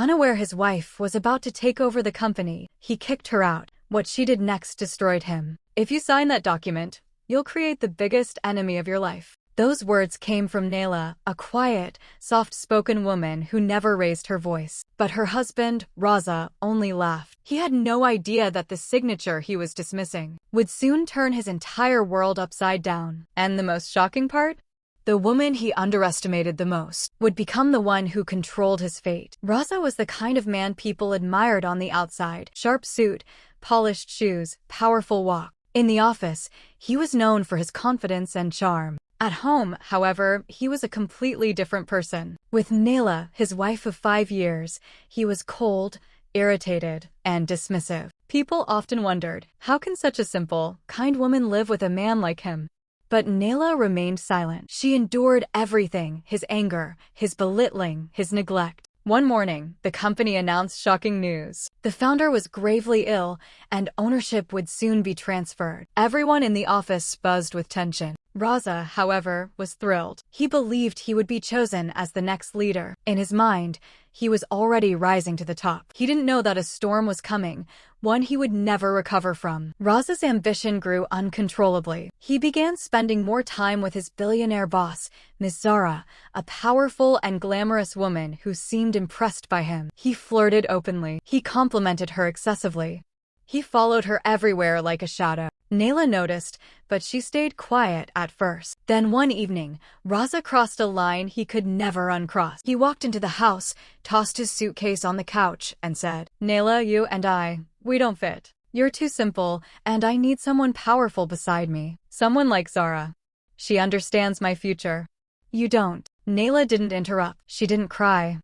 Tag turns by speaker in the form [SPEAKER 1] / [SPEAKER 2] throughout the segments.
[SPEAKER 1] Unaware his wife was about to take over the company, he kicked her out. What she did next destroyed him. "If you sign that document, you'll create the biggest enemy of your life." Those words came from Nayla, a quiet, soft-spoken woman who never raised her voice. But her husband, Raza, only laughed. He had no idea that the signature he was dismissing would soon turn his entire world upside down. And the most shocking part? The woman he underestimated the most would become the one who controlled his fate. Raza was the kind of man people admired on the outside. Sharp suit, polished shoes, powerful walk. In the office, he was known for his confidence and charm. At home, however, he was a completely different person. With Nayla, his wife of 5 years, he was cold, irritated, and dismissive. People often wondered, how can such a simple, kind woman live with a man like him? But Nayla remained silent. She endured everything: his anger, his belittling, his neglect. One morning, the company announced shocking news. The founder was gravely ill, and ownership would soon be transferred. Everyone in the office buzzed with tension. Raza, however, was thrilled. He believed he would be chosen as the next leader. In his mind, he was already rising to the top. He didn't know that a storm was coming, one he would never recover from. Raza's ambition grew uncontrollably. He began spending more time with his billionaire boss, Miss Zara, a powerful and glamorous woman who seemed impressed by him. He flirted openly. He complimented her excessively. He followed her everywhere like a shadow. Nayla noticed, but she stayed quiet at first. Then one evening, Raza crossed a line he could never uncross. He walked into the house, tossed his suitcase on the couch, and said, "Nayla, you and I, we don't fit. You're too simple, and I need someone powerful beside me. Someone like Zara. She understands my future. You don't." Nayla didn't interrupt. She didn't cry.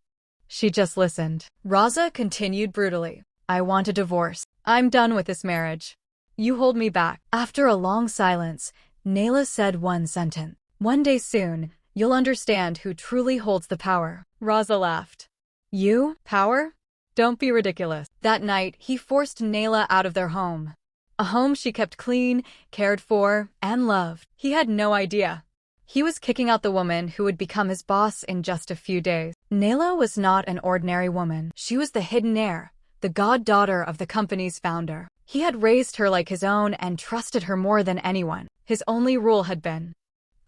[SPEAKER 1] She just listened. Raza continued brutally, "I want a divorce. I'm done with this marriage. You hold me back." After a long silence, Nayla said one sentence. "One day soon, you'll understand who truly holds the power." Raza laughed. "You? Power? Don't be ridiculous." That night, he forced Nayla out of their home. A home she kept clean, cared for, and loved. He had no idea. He was kicking out the woman who would become his boss in just a few days. Nayla was not an ordinary woman. She was the hidden heir, the goddaughter of the company's founder. He had raised her like his own and trusted her more than anyone. His only rule had been,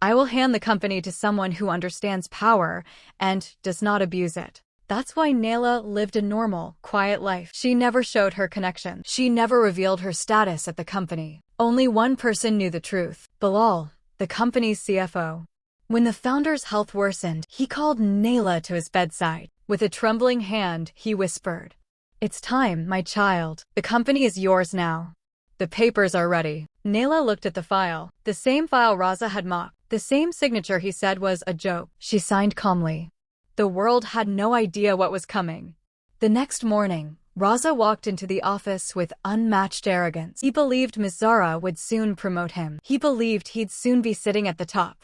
[SPEAKER 1] "I will hand the company to someone who understands power and does not abuse it." That's why Nayla lived a normal, quiet life. She never showed her connection. She never revealed her status at the company. Only one person knew the truth: Bilal, the company's CFO. When the founder's health worsened, he called Nayla to his bedside. With a trembling hand, he whispered, "It's time, my child. The company is yours now. The papers are ready." Nayla looked at the file. The same file Raza had mocked. The same signature he said was a joke. She signed calmly. The world had no idea what was coming. The next morning, Raza walked into the office with unmatched arrogance. He believed Ms. Zara would soon promote him. He believed he'd soon be sitting at the top.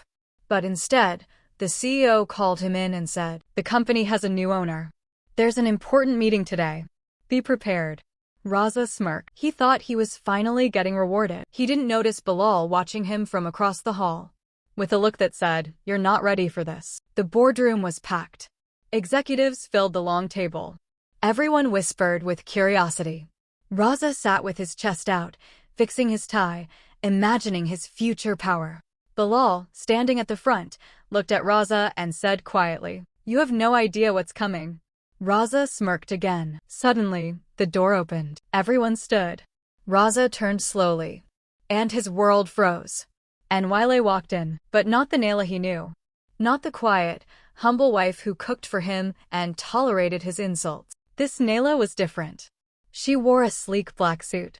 [SPEAKER 1] But instead, the CEO called him in and said, "The company has a new owner. There's an important meeting today. Be prepared." Raza smirked. He thought he was finally getting rewarded. He didn't notice Bilal watching him from across the hall, with a look that said, "You're not ready for this." The boardroom was packed. Executives filled the long table. Everyone whispered with curiosity. Raza sat with his chest out, fixing his tie, imagining his future power. Bilal, standing at the front, looked at Raza and said quietly, "You have no idea what's coming." Raza smirked again. Suddenly, the door opened. Everyone stood. Raza turned slowly, and his world froze. And Wiley walked in, but not the Nayla he knew. Not the quiet, humble wife who cooked for him and tolerated his insults. This Nayla was different. She wore a sleek black suit.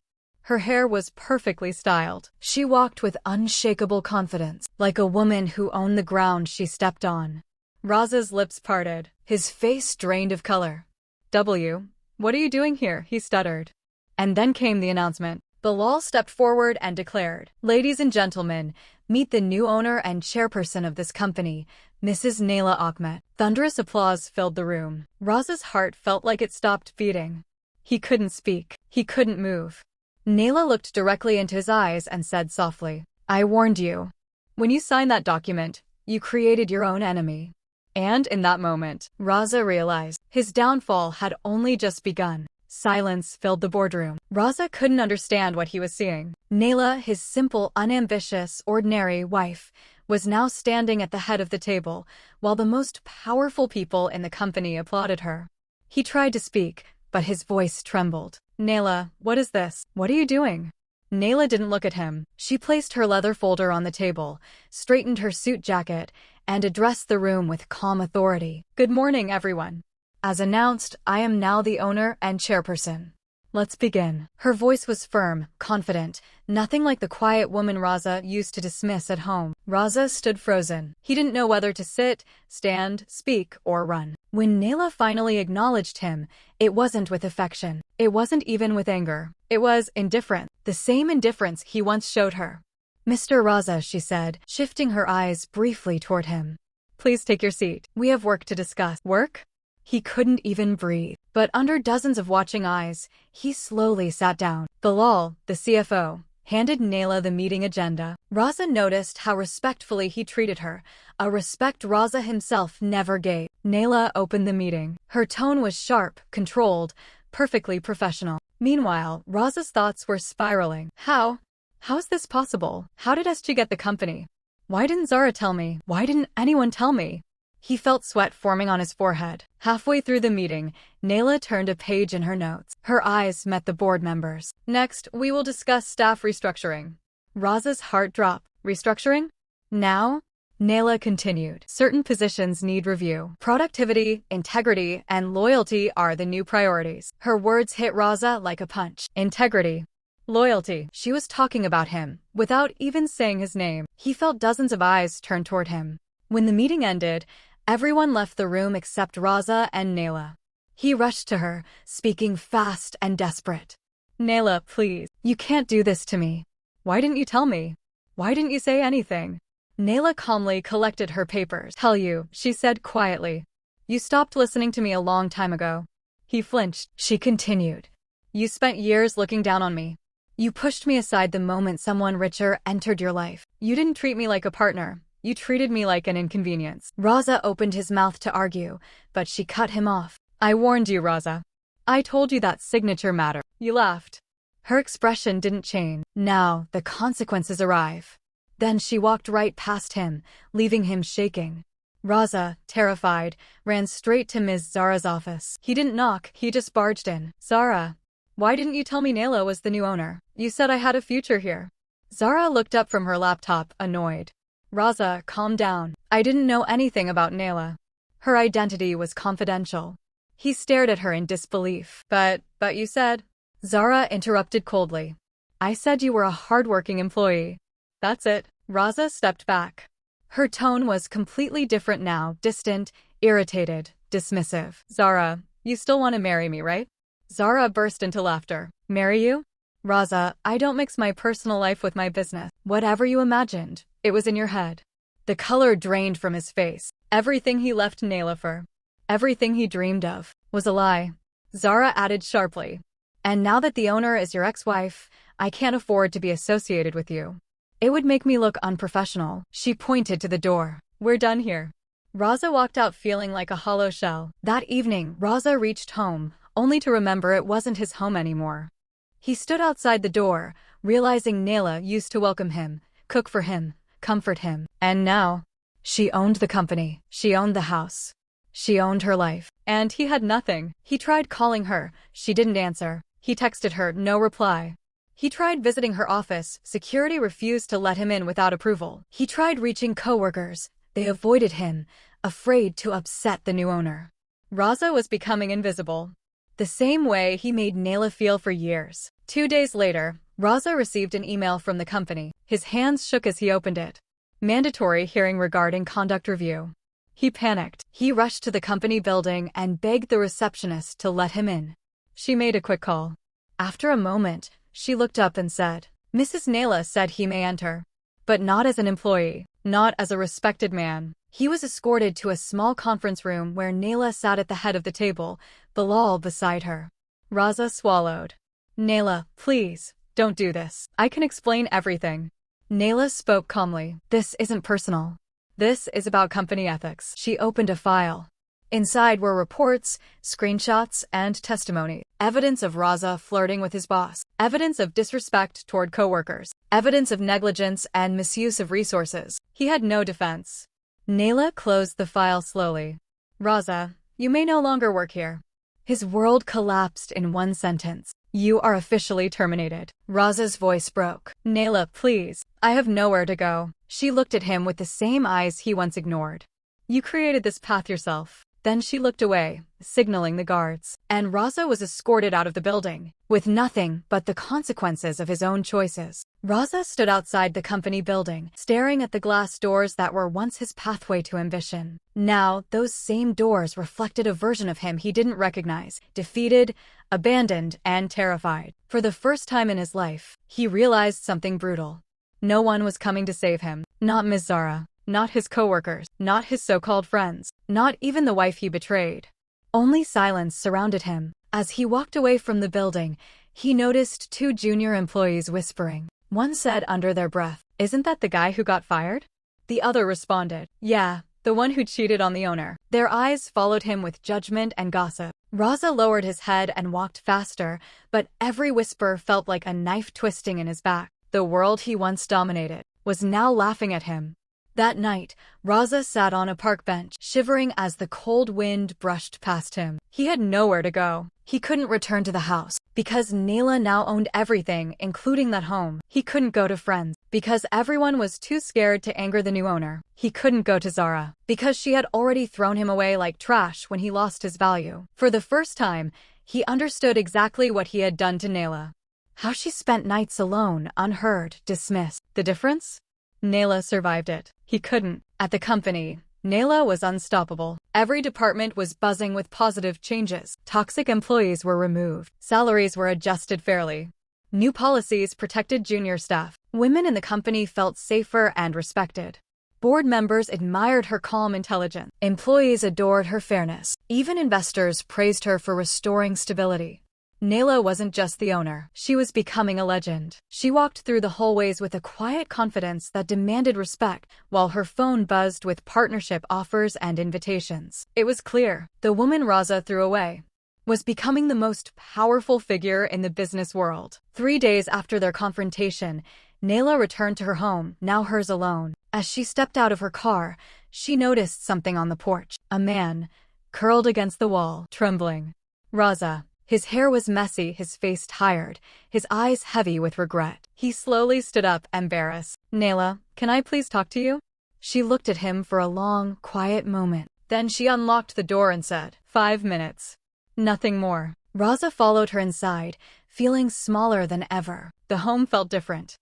[SPEAKER 1] Her hair was perfectly styled. She walked with unshakable confidence, like a woman who owned the ground she stepped on. Raza's lips parted. His face drained of color. What are you doing here?" he stuttered. And then came the announcement. Bilal stepped forward and declared, "Ladies and gentlemen, meet the new owner and chairperson of this company, Mrs. Nayla Ahmed." Thunderous applause filled the room. Raza's heart felt like it stopped beating. He couldn't speak. He couldn't move. Nayla looked directly into his eyes and said softly, "I warned you. When you signed that document, you created your own enemy. And in that moment, Raza realized his downfall had only just begun. Silence filled the boardroom. Raza couldn't understand what he was seeing. Naila, his simple, unambitious, ordinary wife, was now standing at the head of the table, while the most powerful people in the company applauded her. He tried to speak, but his voice trembled. Naila, what is this? What are you doing? Naila didn't look at him. She placed her leather folder on the table, straightened her suit jacket, and addressed the room with calm authority. Good morning, everyone. As announced, I am now the owner and chairperson. Let's begin. Her voice was firm, confident, nothing like the quiet woman Raza used to dismiss at home. Raza stood frozen. He didn't know whether to sit, stand, speak, or run. When Naila finally acknowledged him, it wasn't with affection. It wasn't even with anger. It was indifference, the same indifference he once showed her. Mr. Raza, she said, shifting her eyes briefly toward him. Please take your seat. We have work to discuss. Work? He couldn't even breathe. But under dozens of watching eyes, he slowly sat down. Bilal, the CFO, handed Naila the meeting agenda. Raza noticed how respectfully he treated her, a respect Raza himself never gave. Naila opened the meeting. Her tone was sharp, controlled, perfectly professional. Meanwhile, Raza's thoughts were spiraling. How's this possible? How did SG get the company? Why didn't Zara tell me? Why didn't anyone tell me? He felt sweat forming on his forehead. Halfway through the meeting, Naila turned a page in her notes. Her eyes met the board members. Next, we will discuss staff restructuring. Raza's heart dropped. Restructuring? Now? Naila continued. Certain positions need review. Productivity, integrity, and loyalty are the new priorities. Her words hit Raza like a punch. Integrity. Loyalty. She was talking about him, without even saying his name. He felt dozens of eyes turn toward him. When the meeting ended, everyone left the room except Raza and Naila. He rushed to her, speaking fast and desperate. Naila, please. You can't do this to me. Why didn't you tell me? Why didn't you say anything? Naila calmly collected her papers. Tell you, she said quietly. You stopped listening to me a long time ago. He flinched. She continued. You spent years looking down on me. You pushed me aside the moment someone richer entered your life. You didn't treat me like a partner. You treated me like an inconvenience. Raza opened his mouth to argue, but she cut him off. I warned you, Raza. I told you that signature mattered. You laughed. Her expression didn't change. Now, the consequences arrive. Then she walked right past him, leaving him shaking. Raza, terrified, ran straight to Ms. Zara's office. He didn't knock, he just barged in. Zara, why didn't you tell me Naila was the new owner? You said I had a future here. Zara looked up from her laptop, annoyed. Raza, calm down. I didn't know anything about Naila. Her identity was confidential. He stared at her in disbelief. But you said... Zara interrupted coldly. I said you were a hardworking employee. That's it. Raza stepped back. Her tone was completely different now, distant, irritated, dismissive. Zara, you still want to marry me, right? Zara burst into laughter. Marry you? Raza, I don't mix my personal life with my business. Whatever you imagined, it was in your head. The color drained from his face. Everything he left Naila for, everything he dreamed of, was a lie. Zara added sharply. And now that the owner is your ex-wife, I can't afford to be associated with you. It would make me look unprofessional. She pointed to the door. We're done here. Raza walked out feeling like a hollow shell. That evening, Raza reached home, only to remember it wasn't his home anymore. He stood outside the door, realizing Naila used to welcome him, cook for him, comfort him. And now, she owned the company. She owned the house. She owned her life. And he had nothing. He tried calling her. She didn't answer. He texted her, no reply. He tried visiting her office. Security refused to let him in without approval. He tried reaching coworkers. They avoided him, afraid to upset the new owner. Raza was becoming invisible. The same way he made Naila feel for years. 2 days later, Raza received an email from the company. His hands shook as he opened it. Mandatory hearing regarding conduct review. He panicked. He rushed to the company building and begged the receptionist to let him in. She made a quick call. After a moment, she looked up and said, Mrs. Naila said he may enter. But not as an employee, not as a respected man. He was escorted to a small conference room where Naila sat at the head of the table, Bilal beside her. Raza swallowed. Naila, please, don't do this. I can explain everything. Naila spoke calmly. This isn't personal. This is about company ethics. She opened a file. Inside were reports, screenshots, and testimony. Evidence of Raza flirting with his boss. Evidence of disrespect toward coworkers. Evidence of negligence and misuse of resources. He had no defense. Naila closed the file slowly. Raza, you may no longer work here. His world collapsed in one sentence. You are officially terminated. Raza's voice broke. Naila, please. I have nowhere to go. She looked at him with the same eyes he once ignored. You created this path yourself. Then she looked away, signaling the guards. And Raza was escorted out of the building, with nothing but the consequences of his own choices. Raza stood outside the company building, staring at the glass doors that were once his pathway to ambition. Now, those same doors reflected a version of him he didn't recognize, defeated, abandoned, and terrified. For the first time in his life, he realized something brutal. No one was coming to save him. Not Ms. Zara. Not his coworkers, not his so-called friends, not even the wife he betrayed. Only silence surrounded him. As he walked away from the building, he noticed two junior employees whispering. One said under their breath, "Isn't that the guy who got fired?" The other responded, "Yeah, the one who cheated on the owner." Their eyes followed him with judgment and gossip. Raza lowered his head and walked faster, but every whisper felt like a knife twisting in his back. The world he once dominated was now laughing at him. That night, Raza sat on a park bench, shivering as the cold wind brushed past him. He had nowhere to go. He couldn't return to the house, because Naila now owned everything, including that home. He couldn't go to friends, because everyone was too scared to anger the new owner. He couldn't go to Zara, because she had already thrown him away like trash when he lost his value. For the first time, he understood exactly what he had done to Naila. How she spent nights alone, unheard, dismissed. The difference? Naila survived it. He couldn't. At the company, Naila was unstoppable. Every department was buzzing with positive changes. Toxic employees were removed. Salaries were adjusted fairly. New policies protected junior staff. Women in the company felt safer and respected. Board members admired her calm intelligence. Employees adored her fairness. Even investors praised her for restoring stability. Naila wasn't just the owner. She was becoming a legend. She walked through the hallways with a quiet confidence that demanded respect, while her phone buzzed with partnership offers and invitations. It was clear, the woman Raza threw away was becoming the most powerful figure in the business world. 3 days after their confrontation, Naila returned to her home, now hers alone. As she stepped out of her car, she noticed something on the porch. A man, curled against the wall, trembling. Raza. His hair was messy, his face tired, his eyes heavy with regret. He slowly stood up, embarrassed. Naila, can I please talk to you? She looked at him for a long, quiet moment. Then she unlocked the door and said, 5 minutes. Nothing more. Raza followed her inside, feeling smaller than ever. The home felt different.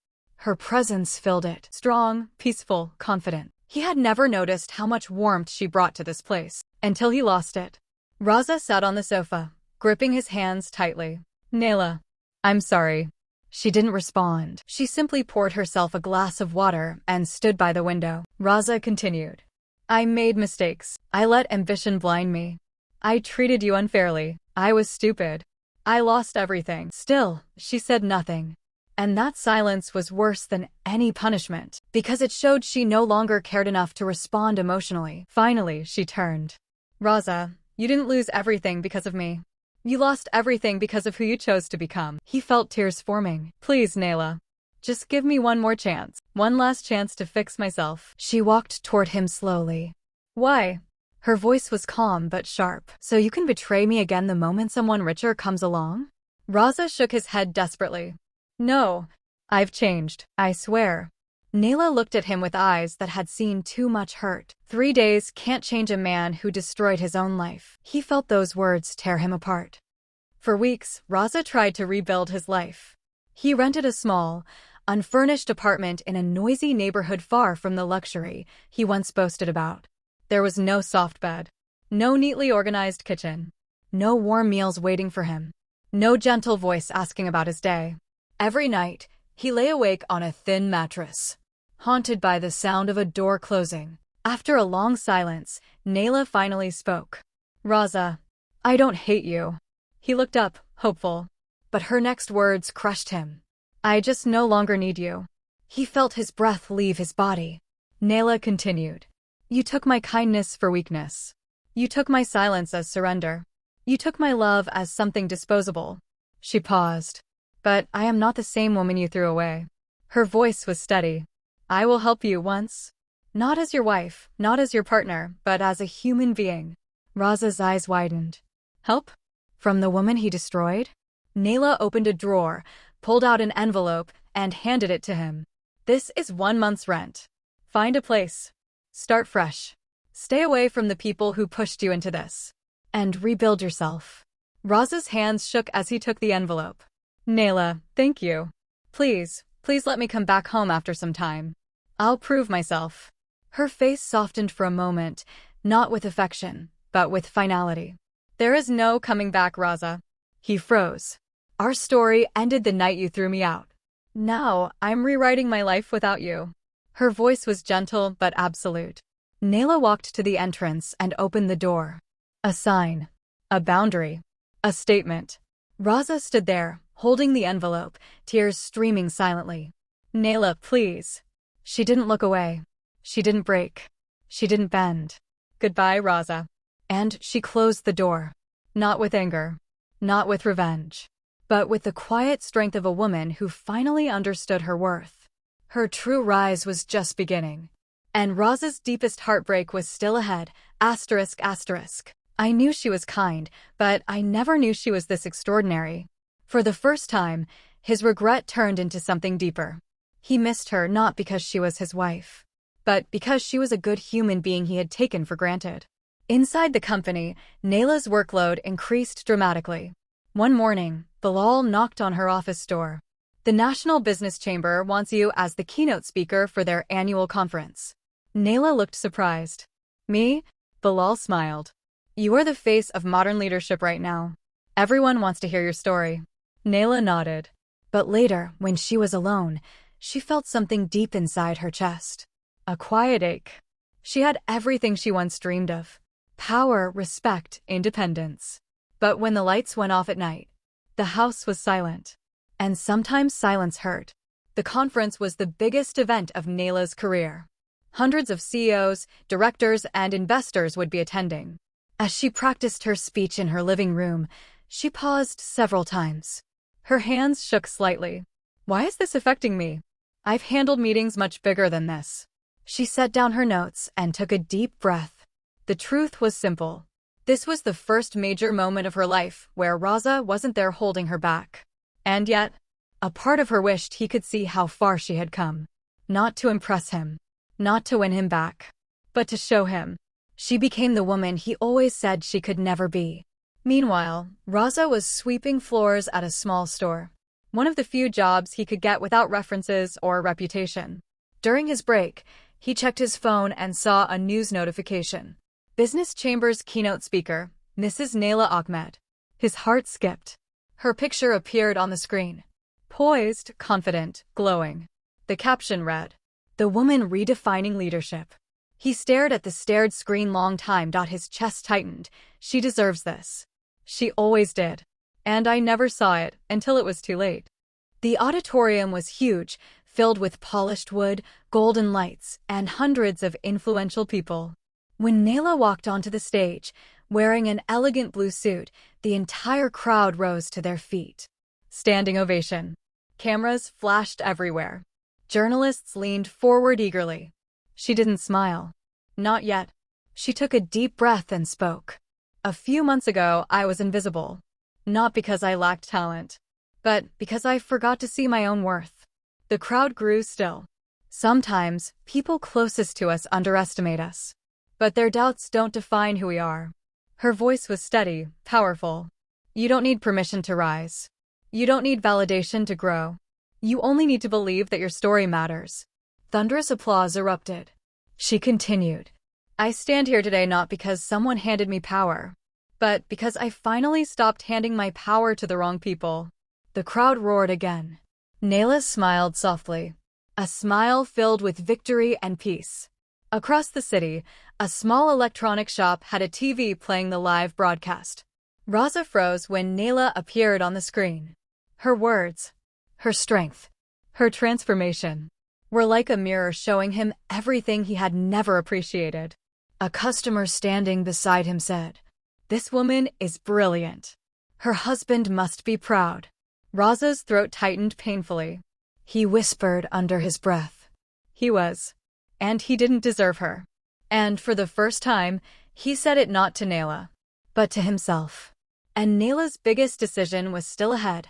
[SPEAKER 1] Her presence filled it. Strong, peaceful, confident. He had never noticed how much warmth she brought to this place, until he lost it. Raza sat on the sofa, gripping his hands tightly. Naila, I'm sorry. She didn't respond. She simply poured herself a glass of water and stood by the window. Raza continued. I made mistakes. I let ambition blind me. I treated you unfairly. I was stupid. I lost everything. Still, she said nothing. And that silence was worse than any punishment, because it showed she no longer cared enough to respond emotionally. Finally, she turned. Raza, you didn't lose everything because of me. You lost everything because of who you chose to become. He felt tears forming. Please, Naila. Just give me one more chance. One last chance to fix myself. She walked toward him slowly. Why? Her voice was calm but sharp. So you can betray me again the moment someone richer comes along? Raza shook his head desperately. No. I've changed. I swear. Naila looked at him with eyes that had seen too much hurt. 3 days can't change a man who destroyed his own life. He felt those words tear him apart. For weeks, Raza tried to rebuild his life. He rented a small, unfurnished apartment in a noisy neighborhood far from the luxury he once boasted about. There was no soft bed, no neatly organized kitchen, no warm meals waiting for him, no gentle voice asking about his day. Every night, he lay awake on a thin mattress, haunted by the sound of a door closing. After a long silence, Naila finally spoke. Raza, I don't hate you. He looked up, hopeful. But her next words crushed him. I just no longer need you. He felt his breath leave his body. Naila continued. You took my kindness for weakness. You took my silence as surrender. You took my love as something disposable. She paused. But I am not the same woman you threw away. Her voice was steady. I will help you once. Not as your wife, not as your partner, but as a human being. Raza's eyes widened. Help? From the woman he destroyed? Nayla opened a drawer, pulled out an envelope, and handed it to him. This is 1 month's rent. Find a place. Start fresh. Stay away from the people who pushed you into this. And rebuild yourself. Raza's hands shook as he took the envelope. Nayla, thank you. Please let me come back home after some time. I'll prove myself. Her face softened for a moment, not with affection, but with finality. There is no coming back, Raza. He froze. Our story ended the night you threw me out. Now, I'm rewriting my life without you. Her voice was gentle but absolute. Nayla walked to the entrance and opened the door. A sign. A boundary. A statement. Raza stood there, holding the envelope, tears streaming silently. Nayla, please. She didn't look away. She didn't break. She didn't bend. Goodbye, Raza. And she closed the door. Not with anger. Not with revenge. But with the quiet strength of a woman who finally understood her worth. Her true rise was just beginning. And Raza's deepest heartbreak was still ahead. Asterisk, asterisk. I knew she was kind, but I never knew she was this extraordinary. For the first time, his regret turned into something deeper. He missed her not because she was his wife, but because she was a good human being he had taken for granted. Inside the company, Nayla's workload increased dramatically. One morning, Bilal knocked on her office door. The National Business Chamber wants you as the keynote speaker for their annual conference. Nayla looked surprised. Me? Bilal smiled. You are the face of modern leadership right now. Everyone wants to hear your story. Nayla nodded. But later, when she was alone, she felt something deep inside her chest. A quiet ache. She had everything she once dreamed of. Power, respect, independence. But when the lights went off at night, the house was silent. And sometimes silence hurt. The conference was the biggest event of Nayla's career. Hundreds of CEOs, directors, and investors would be attending. As she practiced her speech in her living room, she paused several times. Her hands shook slightly. Why is this affecting me? I've handled meetings much bigger than this. She set down her notes and took a deep breath. The truth was simple. This was the first major moment of her life where Raza wasn't there holding her back. And yet, a part of her wished he could see how far she had come. Not to impress him, not to win him back, but to show him. She became the woman he always said she could never be. Meanwhile, Raza was sweeping floors at a small store. One of the few jobs he could get without references or reputation. During his break, he checked his phone and saw a news notification. Business Chamber's keynote speaker, Mrs. Nayla Ahmed. His heart skipped. Her picture appeared on the screen. Poised, confident, glowing. The caption read, "The woman redefining leadership." He stared at the screen long time. His chest tightened. She deserves this. She always did. And I never saw it until it was too late. The auditorium was huge, filled with polished wood, golden lights, and hundreds of influential people. When Nayla walked onto the stage, wearing an elegant blue suit, the entire crowd rose to their feet. Standing ovation. Cameras flashed everywhere. Journalists leaned forward eagerly. She didn't smile. Not yet. She took a deep breath and spoke. A few months ago, I was invisible. Not because I lacked talent, but because I forgot to see my own worth. The crowd grew still. Sometimes, people closest to us underestimate us. But their doubts don't define who we are. Her voice was steady, powerful. You don't need permission to rise. You don't need validation to grow. You only need to believe that your story matters. Thunderous applause erupted. She continued. I stand here today not because someone handed me power, but because I finally stopped handing my power to the wrong people. The crowd roared again. Nayla smiled softly. A smile filled with victory and peace. Across the city, a small electronic shop had a TV playing the live broadcast. Raza froze when Nayla appeared on the screen. Her words, her strength, her transformation were like a mirror showing him everything he had never appreciated. A customer standing beside him said, "This woman is brilliant. Her husband must be proud." Raza's throat tightened painfully. He whispered under his breath. He was. And he didn't deserve her. And for the first time, he said it not to Nayla, but to himself. And Nayla's biggest decision was still ahead.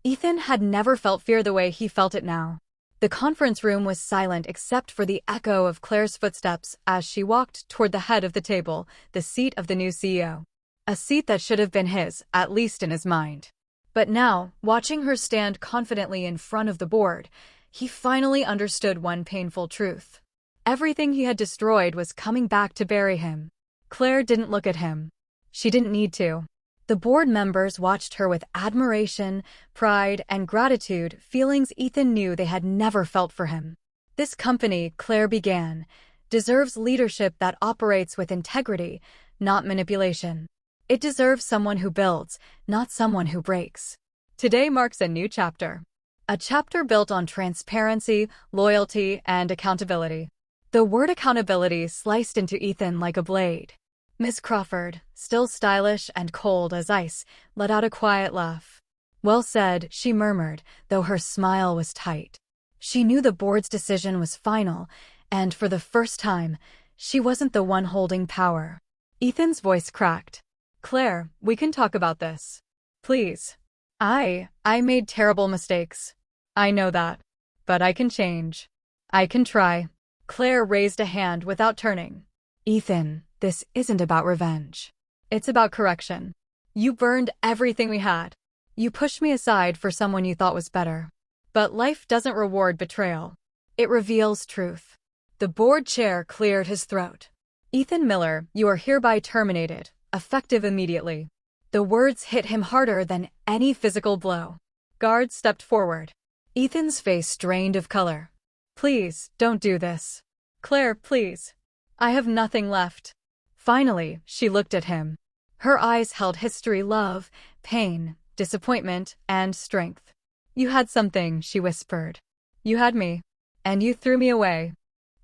[SPEAKER 1] Ethan had never felt fear the way he felt it now. The conference room was silent except for the echo of Claire's footsteps as she walked toward the head of the table, the seat of the new CEO. A seat that should have been his, at least in his mind. But now, watching her stand confidently in front of the board, he finally understood one painful truth. Everything he had destroyed was coming back to bury him. Claire didn't look at him. She didn't need to. The board members watched her with admiration, pride, and gratitude, feelings Ethan knew they had never felt for him. This company, Claire began, deserves leadership that operates with integrity, not manipulation. It deserves someone who builds, not someone who breaks. Today marks a new chapter. A chapter built on transparency, loyalty, and accountability. The word accountability sliced into Ethan like a blade. Miss Crawford, still stylish and cold as ice, let out a quiet laugh. "Well said," she murmured, though her smile was tight. She knew the board's decision was final, and for the first time, she wasn't the one holding power. Ethan's voice cracked. "Claire, we can talk about this. Please. I made terrible mistakes. I know that. But I can change. I can try." Claire raised a hand without turning. "Ethan, this isn't about revenge. It's about correction. You burned everything we had. You pushed me aside for someone you thought was better. But life doesn't reward betrayal. It reveals truth." The board chair cleared his throat. "Ethan Miller, you are hereby terminated, effective immediately." The words hit him harder than any physical blow. Guards stepped forward. Ethan's face drained of color. "Please, don't do this. Claire, please. I have nothing left." Finally, she looked at him. Her eyes held history, love, pain, disappointment, and strength. "You had something," she whispered. "You had me. And you threw me away."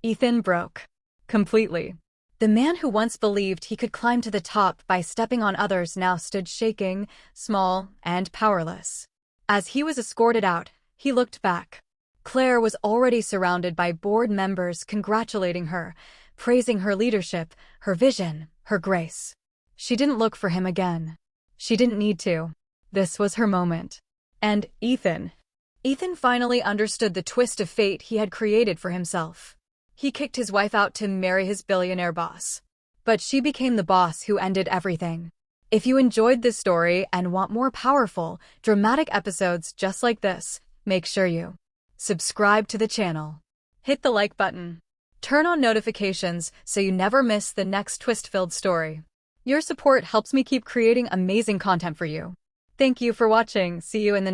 [SPEAKER 1] Ethan broke. Completely. The man who once believed he could climb to the top by stepping on others now stood shaking, small, and powerless. As he was escorted out, he looked back. Claire was already surrounded by board members congratulating her, praising her leadership, her vision, her grace. She didn't look for him again. She didn't need to. This was her moment. And Ethan finally understood the twist of fate he had created for himself. He kicked his wife out to marry his billionaire boss. But she became the boss who ended everything. If you enjoyed this story and want more powerful, dramatic episodes just like this, make sure you subscribe to the channel. Hit the like button. Turn on notifications so you never miss the next twist-filled story. Your support helps me keep creating amazing content for you. Thank you for watching. See you in the